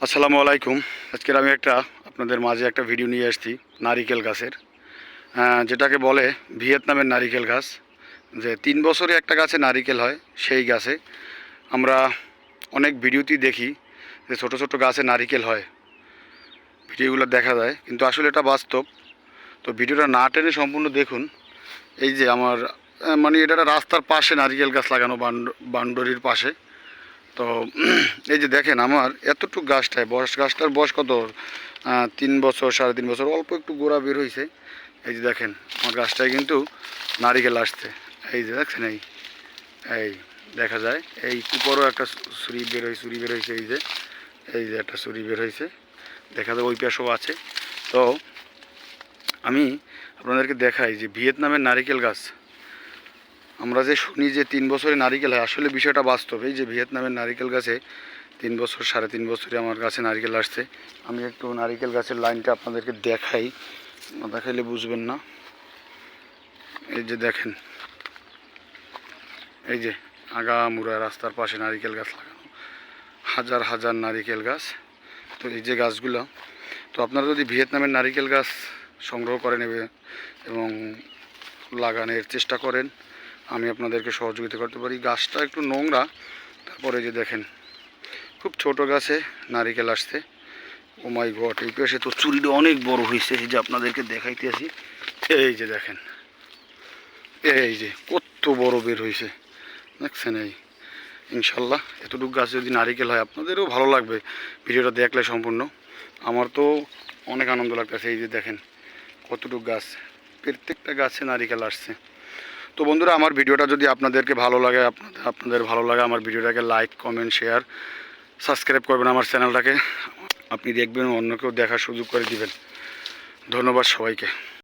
আসসালামু আলাইকুম। আজকের আমি আপনাদের মাঝে একটা ভিডিও নিয়ে আসছি নারিকেল গাছের, যেটাকে বলে ভিয়েতনামের নারিকেল গাছ। যে 3 বছরে একটা গাছে নারিকেল হয়, সেই গাছে আমরা অনেক ভিডিওতেই দেখি যে ছোট ছোট গাছে নারিকেল হয়, ভিডিওগুলো দেখা যায়, কিন্তু আসলে এটা বাস্তব। তো ভিডিওটা না টেনে সম্পূর্ণ দেখুন। এই যে আমার মানে এটা একটা রাস্তার পাশে নারিকেল গাছ লাগানো, বাউন্ডারির পাশে। তো এই যে দেখেন আমার এতটুকু গাছটায় গাছটার বয়স কত, 3 বছর 3.5 বছর, অল্প একটু গোড়া বের হয়েছে। এই যে দেখেন আমার গাছটায় কিন্তু নারিকেল আসছে। এই যে দেখছেন, এই দেখা যায় এই উপরও একটা চুরি বের হয়েছে। এই যে একটা চুরি বের হয়েছে, দেখা যায় ওই পাশেও আছে। তো আমি আপনাদেরকে দেখাই যে ভিয়েতনামের নারিকেল গাছ, আমরা যে শুনি যে 3 বছরে নারিকেল হয়, আসলে বিষয়টা বাস্তব। এই যে ভিয়েতনামের নারিকেল গাছে 3 বছর 3.5 বছরে আমার গাছে নারিকেল আসছে। আমি একটু নারিকেল গাছের লাইনটা আপনাদেরকে দেখাই, না দেখাইলে বুঝবেন না। এই যে দেখেন, এই যে আগামুড়া রাস্তার পাশে নারিকেল গাছ লাগানো, হাজার হাজার নারিকেল গাছ। তো এই যে গাছগুলো, তো আপনারা যদি ভিয়েতনামের নারিকেল গাছ সংগ্রহ করে নেবে এবং লাগানোর চেষ্টা করেন, আমি আপনাদেরকে সহযোগিতা করতে পারি। গাছটা একটু নোংরা, তারপরে যে দেখেন খুব ছোট গাছে নারিকেল আসছে। ও মাই গড, এই পাশে তো চুরিটা অনেক বড় হয়েছে। এই যে আপনাদেরকে দেখাইতেছি, এই যে দেখেন, এই যে কত বড় বের হয়েছে, দেখছেন। এই ইনশাল্লাহ এতটুকু গাছ যদি নারিকেল হয় আপনাদেরও ভালো লাগবে ভিডিওটা দেখলে সম্পূর্ণ। আমার তো অনেক আনন্দ লাগতেছে। এই যে দেখেন কতটুকু গাছ, প্রত্যেকটা গাছে নারিকেল আসছে। তো বন্ধুরা, আমার ভিডিওটা যদি আপনাদেরকে ভালো লাগে, আপনাদের ভালো লাগে আমার ভিডিওটাকে লাইক, কমেন্ট, শেয়ার, সাবস্ক্রাইব করবেন আমার চ্যানেলটাকে। আপনি দেখবেন, অন্যকেও দেখার সুযোগ করে দিবেন। ধন্যবাদ সবাইকে।